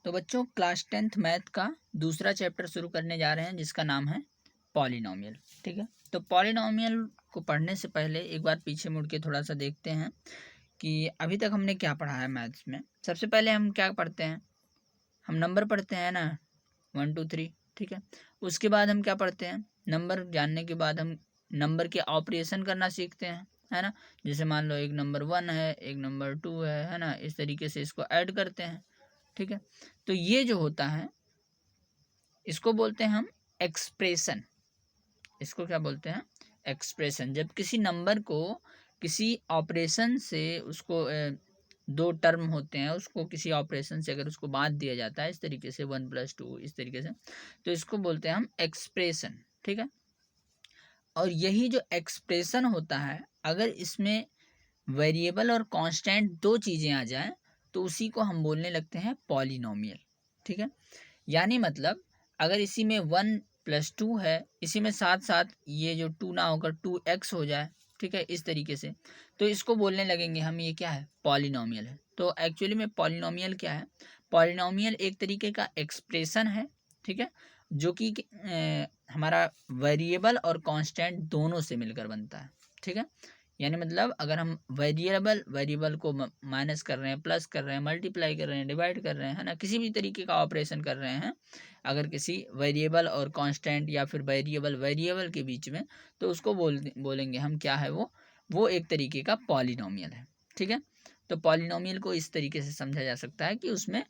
तो बच्चों class 10th math का दूसरा चैप्टर शुरू करने जा रहे हैं जिसका नाम है पॉलिनोमियल। ठीक है, तो पॉलिनोमियल को पढ़ने से पहले एक बार पीछे मुड़ के थोड़ा सा देखते हैं कि अभी तक हमने क्या पढ़ा है मैथ्स में। सबसे पहले हम क्या पढ़ते हैं, हम नंबर पढ़ते हैं ना, 1 2 3। ठीक है, उसके बाद हम क्या पढ़ते हैं, नंबर जानने के बाद हम नंबर के ऑपरेशन करना सीखते हैं, है ना। जैसे मान लो एक नंबर 1 है, एक नंबर 2 है ना, इस तरीके से इसको ऐड करते हैं। ठीक है, तो ये जो होता है इसको बोलते हैं हम एक्सप्रेशन। इसको क्या बोलते हैं, एक्सप्रेशन। जब किसी नंबर को किसी ऑपरेशन से उसको दो टर्म होते हैं, उसको किसी ऑपरेशन से अगर उसको बांट दिया जाता है इस तरीके से 1+2 इस तरीके से, तो इसको बोलते हैं हम एक्सप्रेशन। ठीक है, और यही जो एक्सप्रेशन होता है अगर इसमें वेरिएबल और कांस्टेंट दो चीज़ें आ जाएं तो उसी को हम बोलने लगते हैं पॉलिनोमियल। ठीक है, यानी मतलब अगर इसी में 1+2 है, इसी में साथ साथ ये जो 2 ना होकर 2x हो जाए, ठीक है, इस तरीके से, तो इसको बोलने लगेंगे हम ये क्या है, पॉलिनोमियल है। तो एक्चुअली में पॉलिनोमियल क्या है, पॉलिनोमियल एक तरीके का एक्सप्रेशन है। ठीक है, जो कि हमारा वेरिएबल और कांस्टेंट दोनों से मिलकर बनता है। ठीक है, यानी मतलब अगर हम वेरिएबल को माइनस कर रहे हैं, प्लस कर रहे हैं, मल्टीप्लाई कर रहे हैं, डिवाइड कर रहे हैं, है ना, किसी भी तरीके का ऑपरेशन कर रहे हैं अगर किसी वेरिएबल और कांस्टेंट या फिर वेरिएबल के बीच में, तो उसको बोलेंगे हम क्या है, वो एक तरीके का पॉलिनोमियल है। ठीक है, तो पॉलिनोमियल को इस तरीके से समझा जा सकता है कि उसमें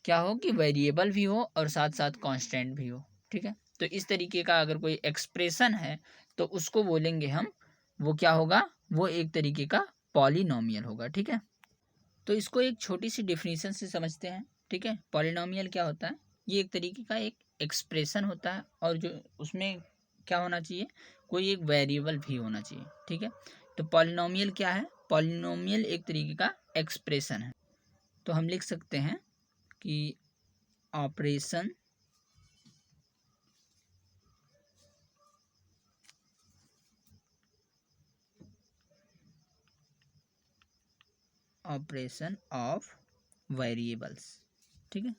क्या हो कि वेरिएबल भी हो और साथ साथ कांस्टेंट भी हो। ठीक है, तो इस तरीके का अगर कोई एक्सप्रेशन है तो उसको बोलेंगे हम, वो क्या होगा, वो एक तरीके का पॉलिनोमियल होगा। ठीक है, तो इसको एक छोटी सी डेफिनेशन से समझते हैं। ठीक है, पॉलिनोमियल क्या होता है, ये एक तरीके का एक एक्सप्रेशन होता है और जो उसमें क्या होना चाहिए, कोई एक वेरिएबल भी होना चाहिए। ठीक है, तो पॉलिनोमियल क्या है, पॉलिनोमियल एक तरीके का एक्सप्रेशन है। तो हम लिख सकते हैं कि ऑपरेशन ऑफ वेरिएबल्स। ठीक है,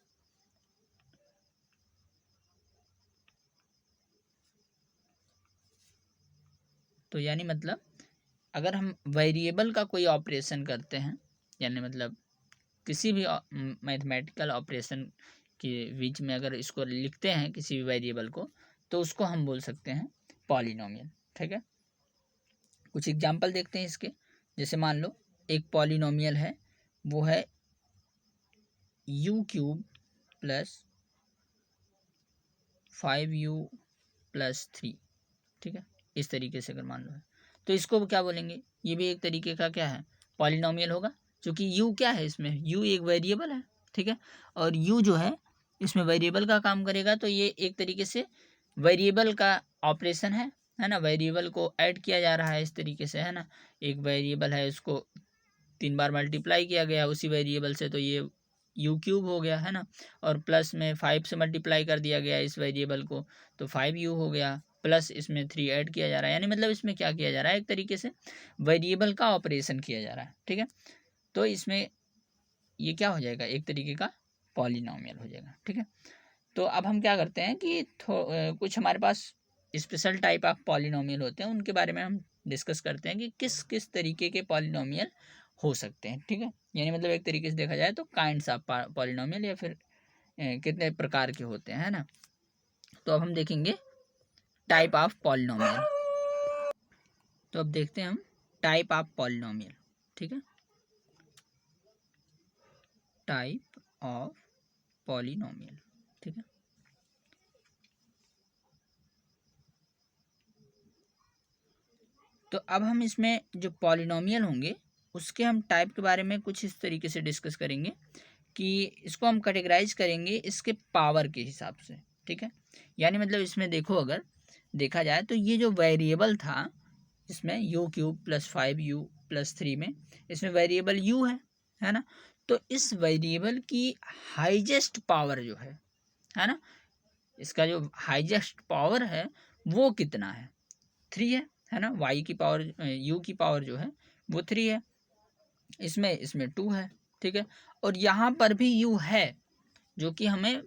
तो यानी मतलब अगर हम वेरिएबल का कोई ऑपरेशन करते हैं, यानी मतलब किसी भी मैथमेटिकल ऑपरेशन के बीच में अगर इसको लिखते हैं किसी भी वेरिएबल को, तो उसको हम बोल सकते हैं पॉलिनोमियल। ठीक है, कुछ एग्जांपल देखते हैं इसके। जैसे मान लो एक पॉलिनोमियल है, वो है u³ प्लस 5u+3। ठीक है, इस तरीके से अगर मान लो है तो इसको क्या बोलेंगे, ये भी एक तरीके का क्या है, पॉलिनोमियल होगा। क्योंकि u क्या है, इसमें u एक वेरिएबल है। ठीक है, और u जो है इसमें वेरिएबल का काम करेगा, तो ये एक तरीके से वेरिएबल का ऑपरेशन है ना, वेरिएबल को ऐड किया जा रहा है इस तरीके से, है ना। एक वेरिएबल है, उसको 3 बार मल्टीप्लाई किया गया उसी वेरिएबल से, तो ये u³ हो गया, है ना। और प्लस में 5 से मल्टीप्लाई कर दिया गया इस वेरिएबल को, तो 5u हो गया, प्लस इसमें 3 ऐड किया जा रहा है, यानी मतलब इसमें क्या किया जा रहा है, एक तरीके से वेरिएबल का ऑपरेशन किया जा रहा है। ठीक है, तो इसमें ये क्या हो जाएगा, एक तरीके का पॉलिनोमियल हो जाएगा। ठीक है, तो अब हम क्या करते हैं कि कुछ हमारे पास स्पेशल टाइप ऑफ पॉलिनोमियल होते हैं, उनके बारे में हम डिस्कस करते हैं कि किस किस तरीके के पॉलिनोमियल हो सकते हैं। ठीक है, यानी मतलब एक तरीके से देखा जाए तो काइंड्स ऑफ पॉलिनोमियल, या फिर कितने प्रकार के होते हैं, है ना। तो अब हम देखेंगे टाइप ऑफ पॉलिनोमियल। तो अब देखते हैं हम टाइप ऑफ पॉलिनोमियल। ठीक है, टाइप ऑफ पॉलिनोमियल। ठीक है, तो अब हम इसमें जो पॉलिनोमियल होंगे उसके हम टाइप के बारे में कुछ इस तरीके से डिस्कस करेंगे कि इसको हम कैटेगराइज करेंगे इसके पावर के हिसाब से। ठीक है, यानी मतलब इसमें देखो, अगर देखा जाए तो ये जो वेरिएबल था इसमें u³ प्लस 5u+3 में, इसमें वेरिएबल u है ना। तो इस वेरिएबल की हाईएस्ट पावर जो है ना, इसका जो हाईएस्ट पावर है वो कितना है, 3 है ना। y की पावर u की पावर जो है वो 3 है, इसमें 2 है। ठीक है, और यहाँ पर भी u है, जो कि हमें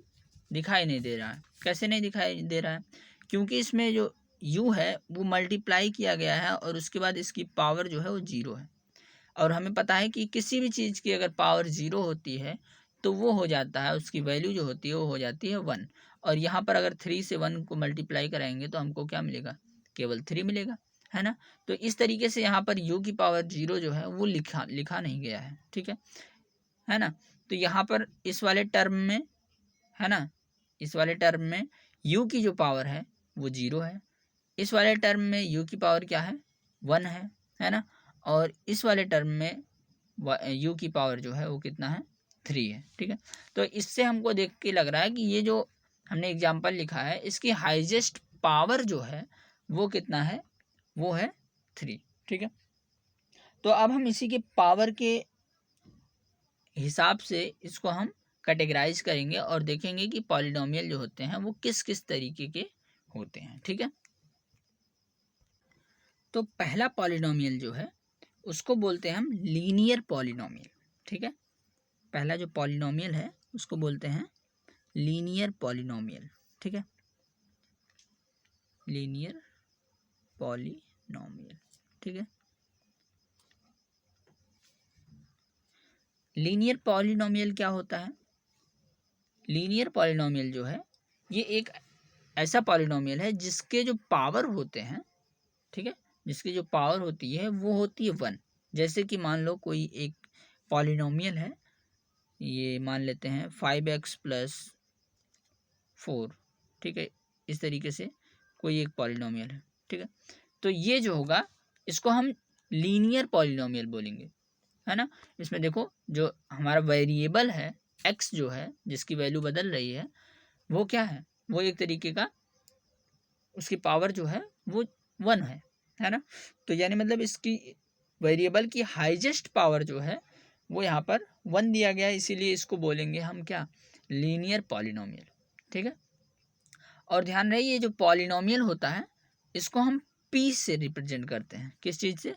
दिखाई नहीं दे रहा है। कैसे नहीं दिखाई दे रहा है? क्योंकि इसमें जो u है वो मल्टीप्लाई किया गया है और उसके बाद इसकी पावर जो है वो 0 है। और हमें पता है कि किसी भी चीज़ की अगर पावर 0 होती है तो वो हो जाता है, उसकी वैल्यू जो होती है वो हो जाती है 1। और यहाँ पर अगर 3 से 1 को मल्टीप्लाई कराएंगे तो हमको क्या मिलेगा? केवल 3 मिलेगा, है ना। तो इस तरीके से यहाँ पर u की पावर 0 जो है वो लिखा नहीं गया है, ठीक है ना। तो यहाँ पर इस वाले टर्म में, है ना, इस वाले टर्म में u की जो पावर है वो 0 है, इस वाले टर्म में u की पावर क्या है? 1 है ना। और इस वाले टर्म में u की पावर जो है वो कितना है? 3 है, ठीक है। तो इससे हमको देख के लग रहा है कि ये जो हमने एग्जाम्पल लिखा है इसकी हाईएस्ट पावर जो है वो कितना है? वो है 3, ठीक है। तो अब हम इसी के पावर के हिसाब से इसको हम कैटेगराइज करेंगे और देखेंगे कि पॉलिनोमियल जो होते हैं वो किस किस तरीके के होते हैं, ठीक है। तो पहला पॉलिनोमियल जो है उसको बोलते हैं हम लीनियर पॉलिनोमियल, ठीक है। पहला जो पॉलिनोमियल है उसको बोलते हैं लीनियर पॉलिनोमियल, ठीक है, लीनियर पॉलिनोमियल, ठीक है। लीनियर पॉलिनोमियल क्या होता है? लीनियर पॉलिनोमियल जो है ये एक ऐसा पॉलिनोमियल है जिसके जो पावर होते हैं, ठीक है, जिसकी जो पावर होती है वो होती है 1। जैसे कि मान लो कोई एक पॉलिनोमियल है, ये मान लेते हैं 5x प्लस 4, ठीक है, इस तरीके से कोई एक पॉलिनोमियल है, ठीक है। तो ये जो होगा इसको हम लीनियर पॉलिनोमियल बोलेंगे, है ना। इसमें देखो जो हमारा वेरिएबल है x जो है जिसकी वैल्यू बदल रही है वो क्या है? वो एक तरीके का उसकी पावर जो है वो 1 है ना। तो यानी मतलब इसकी वेरिएबल की हाईएस्ट पावर जो है वो यहाँ पर 1 दिया गया है, इसीलिए इसको बोलेंगे हम क्या? लीनियर पॉलिनोमियल, ठीक है। और ध्यान रहे ये जो पॉलिनोमियल होता है इसको हम p से रिप्रेजेंट करते हैं। किस चीज़ से?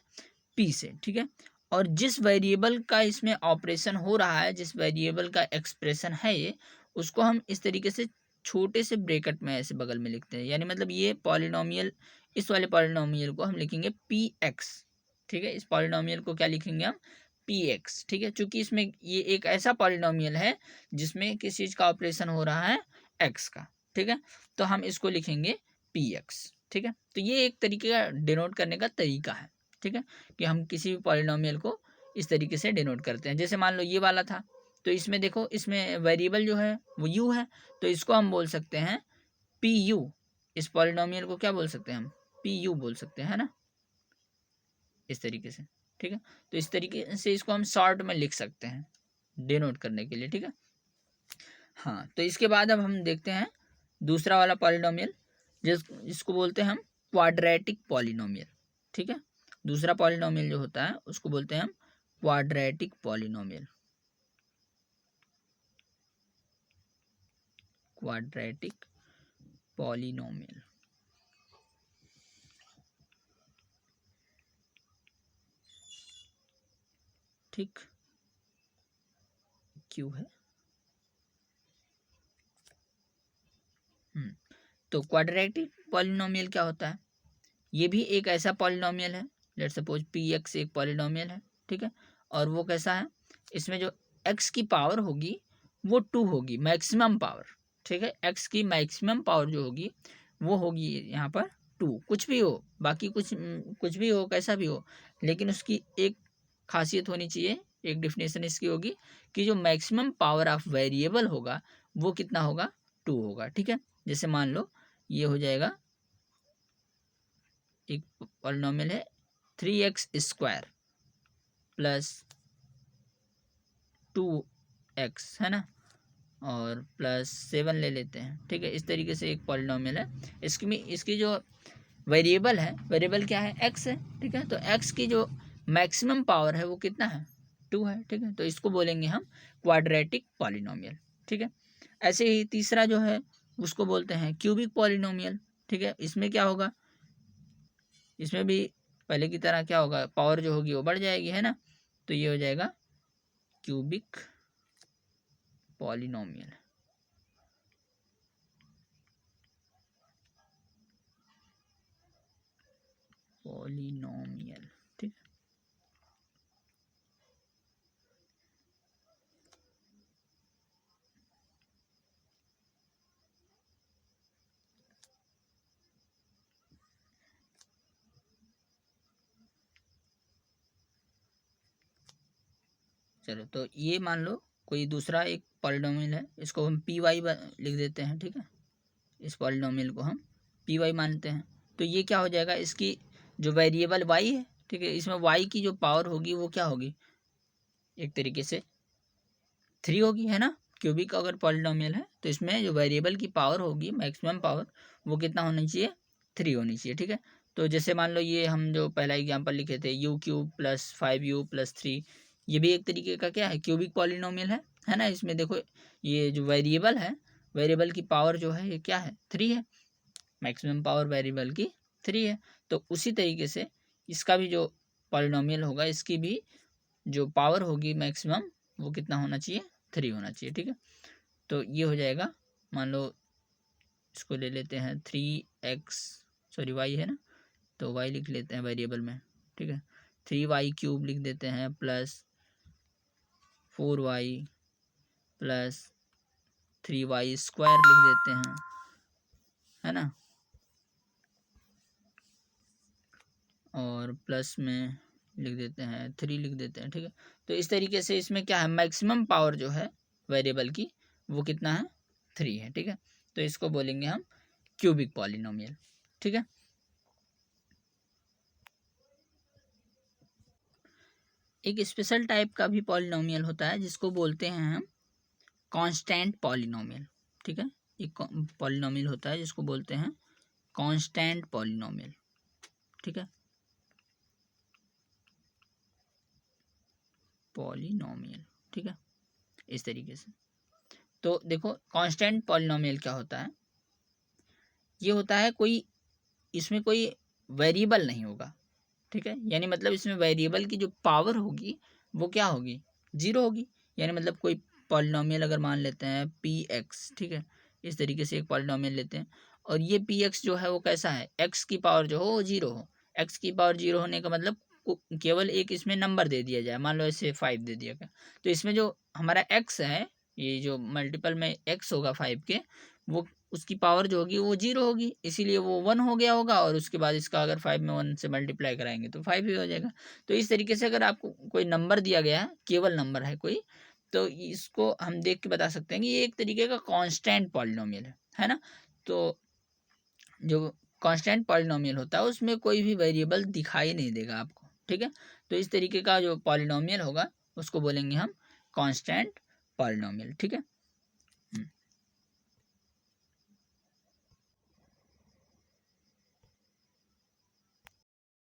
p से, ठीक है। और जिस वेरिएबल का इसमें ऑपरेशन हो रहा है, जिस वेरिएबल का एक्सप्रेशन है ये, उसको हम इस तरीके से छोटे से ब्रैकेट में ऐसे बगल में लिखते हैं। यानी मतलब ये पॉलिनोमियल, इस वाले पॉलिनोमियल को हम लिखेंगे px, ठीक है। इस पॉलिनोमियल को क्या लिखेंगे हम? px, ठीक है। चूंकि इसमें ये एक ऐसा पॉलिनोमियल है जिसमें किस चीज़ का ऑपरेशन हो रहा है? x का, ठीक है। तो हम इसको लिखेंगे px, ठीक है। तो ये एक तरीके का डिनोट करने का तरीका है, ठीक है, कि हम किसी भी पॉलिनोमियल को इस तरीके से डिनोट करते हैं। जैसे मान लो ये वाला था, तो इसमें देखो इसमें वेरिएबल जो है वो u है, तो इसको हम बोल सकते हैं pu। इस पॉलिनोमियल को क्या बोल सकते हैं हम? pu बोल सकते हैं, है ना, इस तरीके से, ठीक है। तो इस तरीके से इसको हम शॉर्ट में लिख सकते हैं डिनोट करने के लिए, ठीक है। हाँ, तो इसके बाद अब हम देखते हैं दूसरा वाला पॉलिनोमियल जिसको बोलते हैं हम क्वाड्रेटिक पॉलिनोमियल, ठीक है। दूसरा पॉलिनोमियल जो होता है उसको बोलते हैं हम क्वाड्रेटिक पॉलिनोमियल, क्वाड्रेटिक पॉलिनोमियल, ठीक, क्यों है। तो क्वाड्रेटिक पॉलिनोमियल क्या होता है? ये भी एक ऐसा पॉलिनोमियल है, लेट्स सपोज px एक पॉलिनोमियल है, ठीक है। और वो कैसा है? इसमें जो x की पावर होगी वो 2 होगी, मैक्सिमम पावर, ठीक है। x की मैक्सिमम पावर जो होगी वो होगी यहाँ पर 2। कुछ भी हो, बाकी कुछ भी हो, कैसा भी हो, लेकिन उसकी एक खासियत होनी चाहिए, एक डिफिनेशन इसकी होगी कि जो मैक्सिमम पावर ऑफ वेरिएबल होगा वो कितना होगा? 2 होगा, ठीक है। जैसे मान लो ये हो जाएगा, एक पॉलिनोमियल है 3x² प्लस 2x, है ना, और प्लस 7 ले लेते हैं, ठीक है। इस तरीके से एक पॉलिनोमियल है, इसकी जो वेरिएबल है, वेरिएबल क्या है? x है, ठीक है। तो x की जो मैक्सिमम पावर है वो कितना है? 2 है, ठीक है। तो इसको बोलेंगे हम क्वाड्रेटिक पॉलिनोमियल, ठीक है। ऐसे ही तीसरा जो है उसको बोलते हैं क्यूबिक पॉलिनोमियल, ठीक है। इसमें क्या होगा? इसमें भी पहले की तरह क्या होगा? पावर जो होगी वो बढ़ जाएगी, है ना। तो ये हो जाएगा क्यूबिक पॉलिनोमियल, पॉलिनोमियल, ठीक है। चलो तो ये मान लो कोई दूसरा एक पॉलिनोमियल है, इसको हम पी वाई लिख देते हैं, ठीक है। इस पॉलिनोमियल को हम पी वाई मानते हैं। तो ये क्या हो जाएगा, इसकी जो वेरिएबल वाई है, ठीक है, इसमें वाई की जो पावर होगी वो क्या होगी, एक तरीके से 3 होगी, है ना। क्यूबिक अगर पॉलिनोमियल है तो इसमें जो वेरिएबल की पावर होगी, मैक्सिमम पावर, वो कितना होनी चाहिए, 3 होनी चाहिए, ठीक है। तो जैसे मान लो ये हम जो पहला एग्जाम्पल लिखे थे u³ + 5u + 3, ये भी एक तरीके का क्या है, क्यूबिक पॉलिनोमियल है ना। इसमें देखो ये जो वेरिएबल है, वेरिएबल की पावर जो है ये क्या है, 3 है, मैक्सिमम पावर वेरिएबल की 3 है। तो उसी तरीके से इसका भी जो पॉलिनोमियल होगा, इसकी भी जो पावर होगी मैक्सिमम, वो कितना होना चाहिए, 3 होना चाहिए, ठीक है। तो ये हो जाएगा, मान लो इसको ले लेते हैं 3x, सॉरी y है ना, तो y लिख लेते हैं वेरिएबल में, ठीक है। 3y³ लिख देते हैं +4y + 3y² लिख देते हैं, है ना, और प्लस में लिख देते हैं 3 लिख देते हैं, ठीक है। तो इस तरीके से इसमें क्या है, मैक्सिमम पावर जो है वेरिएबल की वो कितना है, 3 है, ठीक है। तो इसको बोलेंगे हम क्यूबिक पॉलिनोमियल, ठीक है। एक स्पेशल टाइप का भी पॉलिनोमियल होता है जिसको बोलते हैं हम कांस्टेंट पॉलिनोमियल, ठीक है। एक पॉलिनोमियल होता है जिसको बोलते हैं कांस्टेंट पॉलिनोमियल, ठीक है, पॉलिनोमियल, ठीक है, इस तरीके से। तो देखो कांस्टेंट पॉलिनोमियल क्या होता है, ये होता है कोई, इसमें कोई वेरिएबल नहीं होगा, ठीक है। यानी मतलब इसमें वेरिएबल की जो पावर होगी वो क्या होगी, 0 होगी। यानी मतलब कोई पॉलिनोमियल अगर मान लेते हैं px, ठीक है, इस तरीके से एक पॉलिनोमियल लेते हैं, और ये px जो है वो कैसा है, x की पावर जो हो वो 0 हो। x की पावर 0 होने का मतलब केवल एक इसमें नंबर दे दिया जाए, मान लो ऐसे 5 दे दिया गया, तो इसमें जो हमारा x है, ये जो मल्टीपल में x होगा 5 के, वो उसकी पावर जो होगी वो 0 होगी, इसीलिए वो 1 हो गया होगा, और उसके बाद इसका अगर 5 में 1 से मल्टीप्लाई कराएंगे तो 5 ही हो जाएगा। तो इस तरीके से अगर आपको कोई नंबर दिया गया है, केवल नंबर है कोई, तो इसको हम देख के बता सकते हैं कि ये एक तरीके का कांस्टेंट पॉलिनोमियल है ना। तो जो कांस्टेंट पॉलिनोमियल होता है उसमें कोई भी वेरिएबल दिखाई नहीं देगा आपको, ठीक है। तो इस तरीके का जो पॉलिनोमियल होगा उसको बोलेंगे हम कांस्टेंट पॉलिनोमियल, ठीक है।